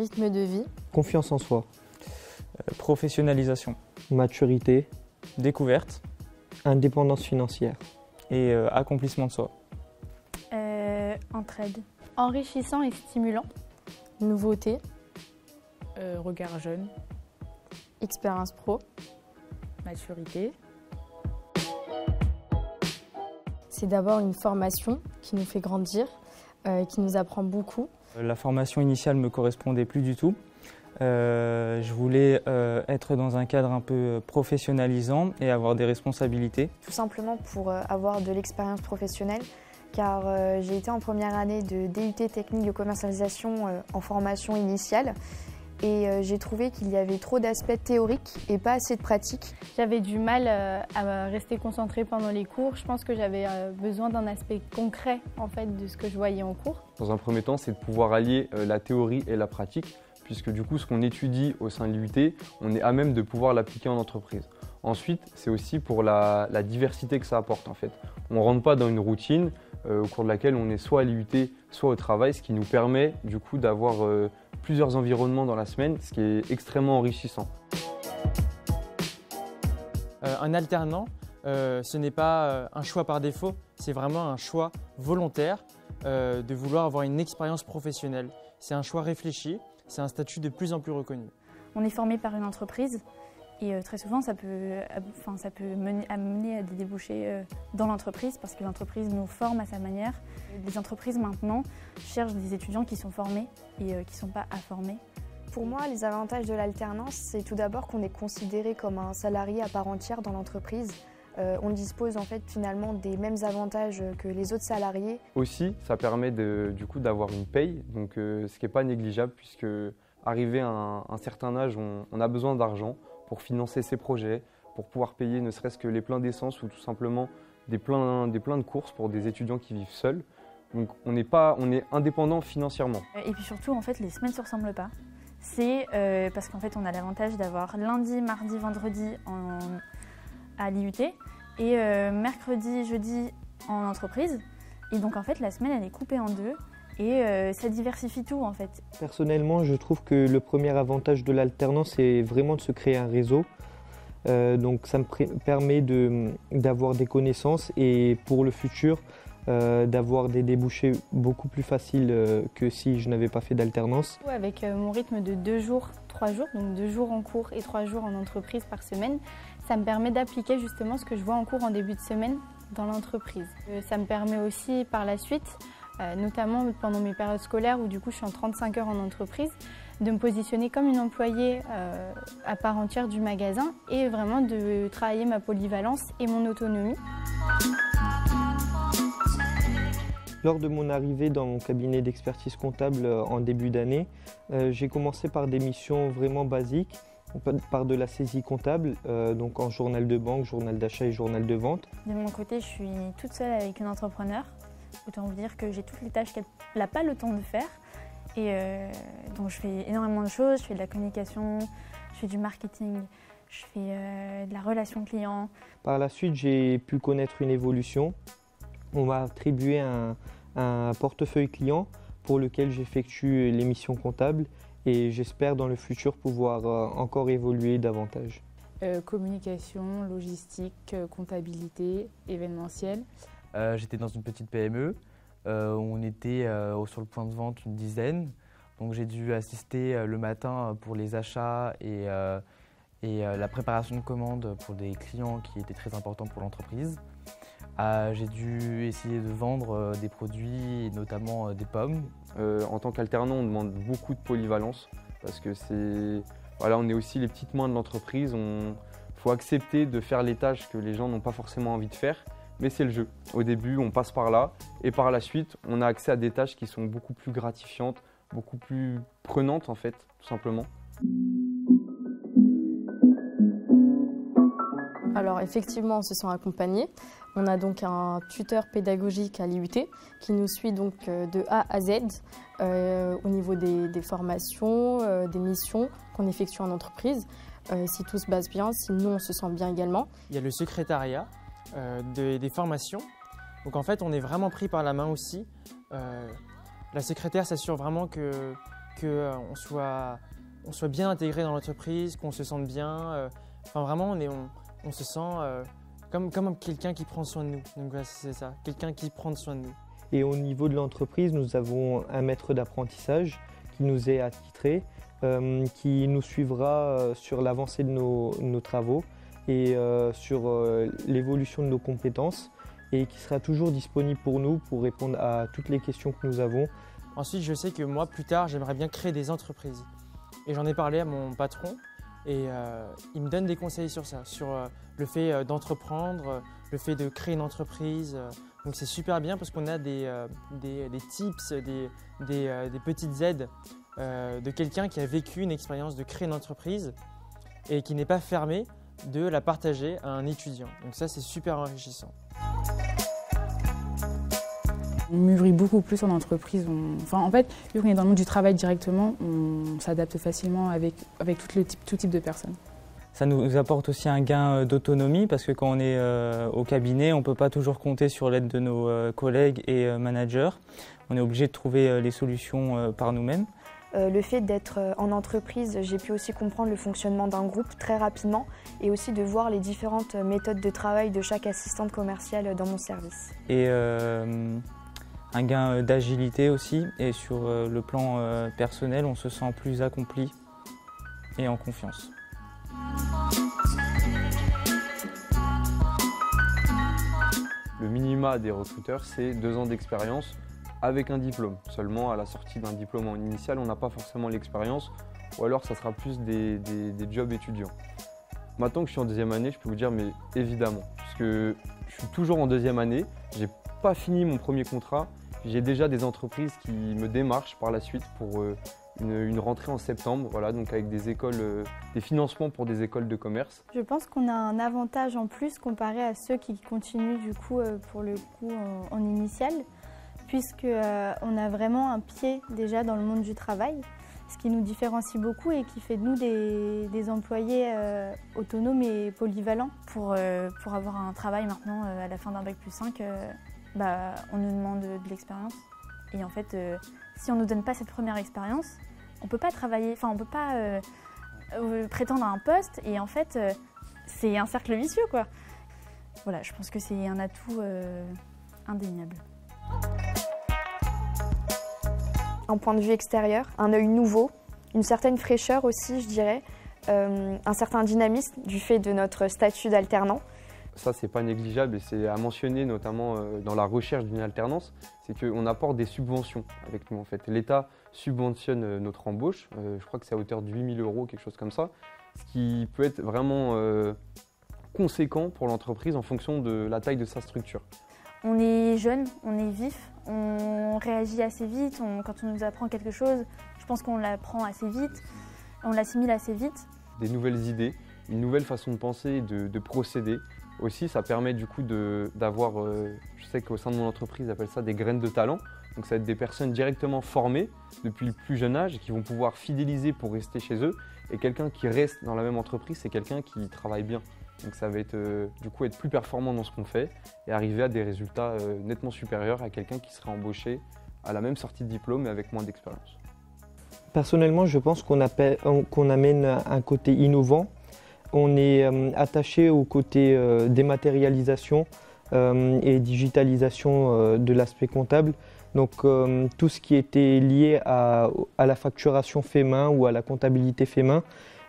rythme de vie, confiance en soi, professionnalisation, maturité, découverte indépendance financière, et accomplissement de soi. Entraide. enrichissant et stimulant, nouveauté, Regard jeune. expérience pro. Maturité. C'est d'abord une formation qui nous fait grandir, qui nous apprend beaucoup. La formation initiale ne me correspondait plus du tout. Je voulais être dans un cadre un peu professionnalisant et avoir des responsabilités. Tout simplement pour avoir de l'expérience professionnelle, car j'ai été en première année de DUT technique de commercialisation en formation initiale et j'ai trouvé qu'il y avait trop d'aspects théoriques et pas assez de pratique. J'avais du mal à rester concentrée pendant les cours. Je pense que j'avais besoin d'un aspect concret en fait, de ce que je voyais en cours. Dans un premier temps, c'est de pouvoir allier la théorie et la pratique, puisque du coup, ce qu'on étudie au sein de l'IUT, on est à même de pouvoir l'appliquer en entreprise. Ensuite, c'est aussi pour la diversité que ça apporte en fait. On ne rentre pas dans une routine au cours de laquelle on est soit à l'IUT, soit au travail, ce qui nous permet du coup d'avoir plusieurs environnements dans la semaine, ce qui est extrêmement enrichissant. Un alternant, ce n'est pas un choix par défaut, c'est vraiment un choix volontaire de vouloir avoir une expérience professionnelle. C'est un choix réfléchi, c'est un statut de plus en plus reconnu. On est formé par une entreprise et très souvent ça peut mener à des débouchés dans l'entreprise parce que l'entreprise nous forme à sa manière. Les entreprises maintenant cherchent des étudiants qui sont formés et qui ne sont pas informés. Pour moi, les avantages de l'alternance, c'est tout d'abord qu'on est considéré comme un salarié à part entière dans l'entreprise. On dispose en fait finalement des mêmes avantages que les autres salariés. Aussi, ça permet du coup d'avoir une paye, donc ce qui n'est pas négligeable puisque arrivé à un certain âge, on a besoin d'argent pour financer ses projets, pour pouvoir payer ne serait-ce que les pleins d'essence ou tout simplement des pleins de courses pour des étudiants qui vivent seuls. Donc on est indépendant financièrement. Et puis surtout, en fait, les semaines ne se ressemblent pas. C'est parce qu'en fait, on a l'avantage d'avoir lundi, mardi, vendredi à l'IUT et mercredi, jeudi en entreprise. Et donc en fait, la semaine, elle est coupée en deux et ça diversifie tout en fait. Personnellement, je trouve que le premier avantage de l'alternance, c'est vraiment de se créer un réseau. Donc ça me permet d'avoir des connaissances et pour le futur, d'avoir des débouchés beaucoup plus faciles que si je n'avais pas fait d'alternance. Avec mon rythme de 2 jours, 3 jours, donc 2 jours en cours et 3 jours en entreprise par semaine, ça me permet d'appliquer justement ce que je vois en cours en début de semaine dans l'entreprise. Ça me permet aussi par la suite, notamment pendant mes périodes scolaires où du coup je suis en 35 heures en entreprise, de me positionner comme une employée à part entière du magasin et vraiment de travailler ma polyvalence et mon autonomie. Lors de mon arrivée dans mon cabinet d'expertise comptable en début d'année, j'ai commencé par des missions vraiment basiques, par de la saisie comptable, donc en journal de banque, journal d'achat et journal de vente. De mon côté, je suis toute seule avec une entrepreneur. Autant vous dire que j'ai toutes les tâches qu'elle n'a pas le temps de faire. Et donc je fais énormément de choses, je fais de la communication, je fais du marketing, je fais de la relation client. Par la suite, j'ai pu connaître une évolution. On m'a attribué un portefeuille client pour lequel j'effectue les missions comptables et j'espère dans le futur pouvoir encore évoluer davantage. Communication, logistique, comptabilité, événementiel. J'étais dans une petite PME où on était sur le point de vente une dizaine. Donc j'ai dû assister le matin pour les achats et la préparation de commandes pour des clients qui étaient très importants pour l'entreprise. J'ai dû essayer de vendre des produits, notamment des pommes. En tant qu'alternant, on demande beaucoup de polyvalence parce que on est aussi les petites mains de l'entreprise. Il faut accepter de faire les tâches que les gens n'ont pas forcément envie de faire, mais c'est le jeu. Au début, on passe par là et par la suite, on a accès à des tâches qui sont beaucoup plus gratifiantes, beaucoup plus prenantes en fait, tout simplement. Alors effectivement, on se sent accompagné. On a donc un tuteur pédagogique à l'IUT qui nous suit donc de A à Z au niveau des formations, des missions qu'on effectue en entreprise. Si tout se passe bien, si nous on se sent bien également. Il y a le secrétariat des formations. Donc en fait, on est vraiment pris par la main aussi. La secrétaire s'assure vraiment que qu'on soit bien intégré dans l'entreprise, qu'on se sente bien. Enfin, vraiment, on se sent comme quelqu'un qui prend soin de nous. Donc voilà, c'est ça, quelqu'un qui prend soin de nous. Et au niveau de l'entreprise, nous avons un maître d'apprentissage qui nous est attitré, qui nous suivra sur l'avancée de nos travaux et sur l'évolution de nos compétences et qui sera toujours disponible pour nous pour répondre à toutes les questions que nous avons. Ensuite, je sais que moi, plus tard, j'aimerais bien créer des entreprises. Et j'en ai parlé à mon patron et il me donne des conseils sur ça, sur le fait d'entreprendre, le fait de créer une entreprise. Donc c'est super bien parce qu'on a des tips, des petites aides de quelqu'un qui a vécu une expérience de créer une entreprise et qui n'est pas fermé de la partager à un étudiant. Donc ça, c'est super enrichissant. On mûrit beaucoup plus en entreprise. En fait, vu qu'on est dans le monde du travail directement, on s'adapte facilement avec tout type de personnes. Ça nous apporte aussi un gain d'autonomie parce que quand on est au cabinet, on ne peut pas toujours compter sur l'aide de nos collègues et managers. On est obligé de trouver les solutions par nous-mêmes. Le fait d'être en entreprise, j'ai pu aussi comprendre le fonctionnement d'un groupe très rapidement et aussi de voir les différentes méthodes de travail de chaque assistante commerciale dans mon service. Et un gain d'agilité aussi, et sur le plan personnel, on se sent plus accompli et en confiance. Le minima des recruteurs, c'est 2 ans d'expérience avec un diplôme. Seulement, à la sortie d'un diplôme en initial, on n'a pas forcément l'expérience, ou alors ça sera plus des jobs étudiants. Maintenant que je suis en 2e année, je peux vous dire, mais évidemment, puisque je suis toujours en 2e année, j'ai pas fini mon premier contrat, j'ai déjà des entreprises qui me démarchent par la suite pour une rentrée en septembre, voilà, donc avec des écoles, des financements pour des écoles de commerce. Je pense qu'on a un avantage en plus comparé à ceux qui continuent du coup pour le coup en initial, puisque on a vraiment un pied déjà dans le monde du travail, ce qui nous différencie beaucoup et qui fait de nous des employés autonomes et polyvalents. Pour avoir un travail maintenant à la fin d'un Bac+5, on nous demande de l'expérience. Et en fait, si on ne nous donne pas cette première expérience, on ne peut pas travailler, on ne peut pas prétendre à un poste. Et en fait, c'est un cercle vicieux, quoi. Voilà, je pense que c'est un atout indéniable. Un point de vue extérieur, un œil nouveau, une certaine fraîcheur aussi, je dirais, un certain dynamisme du fait de notre statut d'alternant. Ça, c'est pas négligeable et c'est à mentionner notamment dans la recherche d'une alternance, c'est qu'on apporte des subventions avec nous en fait. L'État subventionne notre embauche, je crois que c'est à hauteur de 8 000 €, quelque chose comme ça, ce qui peut être vraiment conséquent pour l'entreprise en fonction de la taille de sa structure. On est jeune, on est vif, on réagit assez vite, quand on nous apprend quelque chose, je pense qu'on l'apprend assez vite, on l'assimile assez vite. Des nouvelles idées, une nouvelle façon de penser, de procéder. Aussi, ça permet du coup d'avoir, je sais qu'au sein de mon entreprise, ils appellent ça des graines de talent. Donc ça va être des personnes directement formées depuis le plus jeune âge et qui vont pouvoir fidéliser pour rester chez eux. Et quelqu'un qui reste dans la même entreprise, c'est quelqu'un qui travaille bien. Donc ça va être, du coup être plus performant dans ce qu'on fait et arriver à des résultats nettement supérieurs à quelqu'un qui serait embauché à la même sortie de diplôme mais avec moins d'expérience. Personnellement, je pense qu'on amène un côté innovant. On est attaché au côté dématérialisation et digitalisation de l'aspect comptable. Donc tout ce qui était lié à la facturation fait main ou à la comptabilité fait main,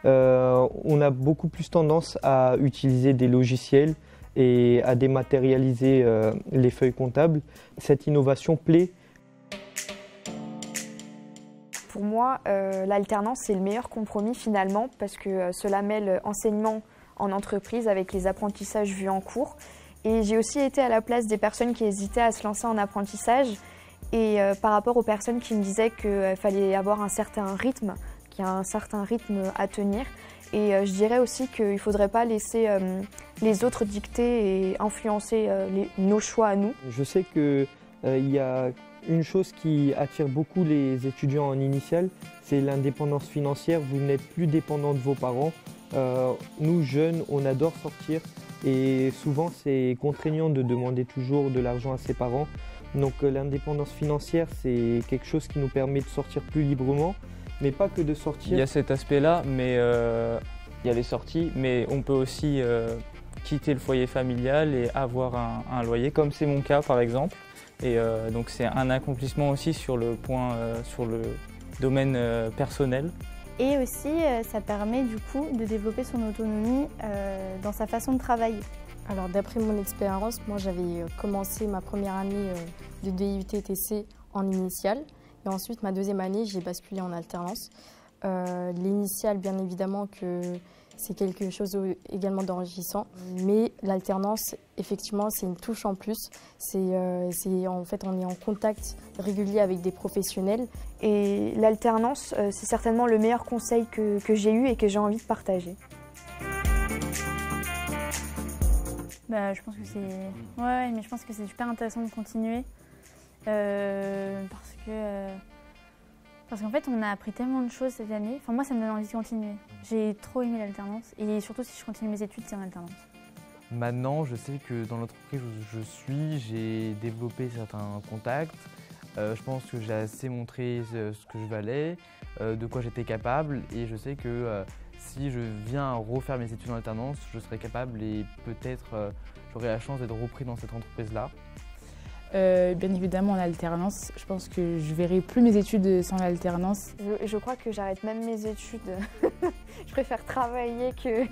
on a beaucoup plus tendance à utiliser des logiciels et à dématérialiser les feuilles comptables. Cette innovation plaît. Pour moi, l'alternance, c'est le meilleur compromis finalement parce que cela mêle enseignement en entreprise avec les apprentissages vus en cours. Et j'ai aussi été à la place des personnes qui hésitaient à se lancer en apprentissage et par rapport aux personnes qui me disaient qu'il fallait avoir un certain rythme, qu'il y a un certain rythme à tenir. Et je dirais aussi qu'il ne faudrait pas laisser les autres dicter et influencer nos choix à nous. Je sais qu'il y a une chose qui attire beaucoup les étudiants en initiale, c'est l'indépendance financière. Vous n'êtes plus dépendant de vos parents. Nous, jeunes, on adore sortir et souvent c'est contraignant de demander toujours de l'argent à ses parents. Donc l'indépendance financière, c'est quelque chose qui nous permet de sortir plus librement Mais pas que de Il sortir. y a cet aspect-là, mais il y a les sorties, mais on peut aussi quitter le foyer familial et avoir un loyer, comme c'est mon cas par exemple. Et donc c'est un accomplissement aussi sur le domaine personnel. Et aussi, ça permet du coup de développer son autonomie dans sa façon de travailler. Alors d'après mon expérience, moi j'avais commencé ma première année de DUT-TC en initiale et ensuite ma deuxième année j'ai basculé en alternance. L'initiale bien évidemment que c'est quelque chose également d'enrichissant, mais l'alternance effectivement c'est une touche en plus. En fait on est en contact régulier avec des professionnels. Et l'alternance, c'est certainement le meilleur conseil que j'ai eu et que j'ai envie de partager. Bah, je pense que c'est mais je pense que c'est super intéressant de continuer parce qu'en fait on a appris tellement de choses cette année. Enfin moi ça me donne envie de continuer. J'ai trop aimé l'alternance et surtout si je continue mes études c'est en alternance. Maintenant, je sais que dans l'entreprise où je suis, j'ai développé certains contacts. Je pense que j'ai assez montré ce que je valais, de quoi j'étais capable et je sais que si je viens refaire mes études en alternance, je serai capable et peut-être j'aurai la chance d'être repris dans cette entreprise-là. Bien évidemment en alternance, je pense que je verrai plus mes études sans l'alternance. Je crois que j'arrête même mes études. Je préfère travailler que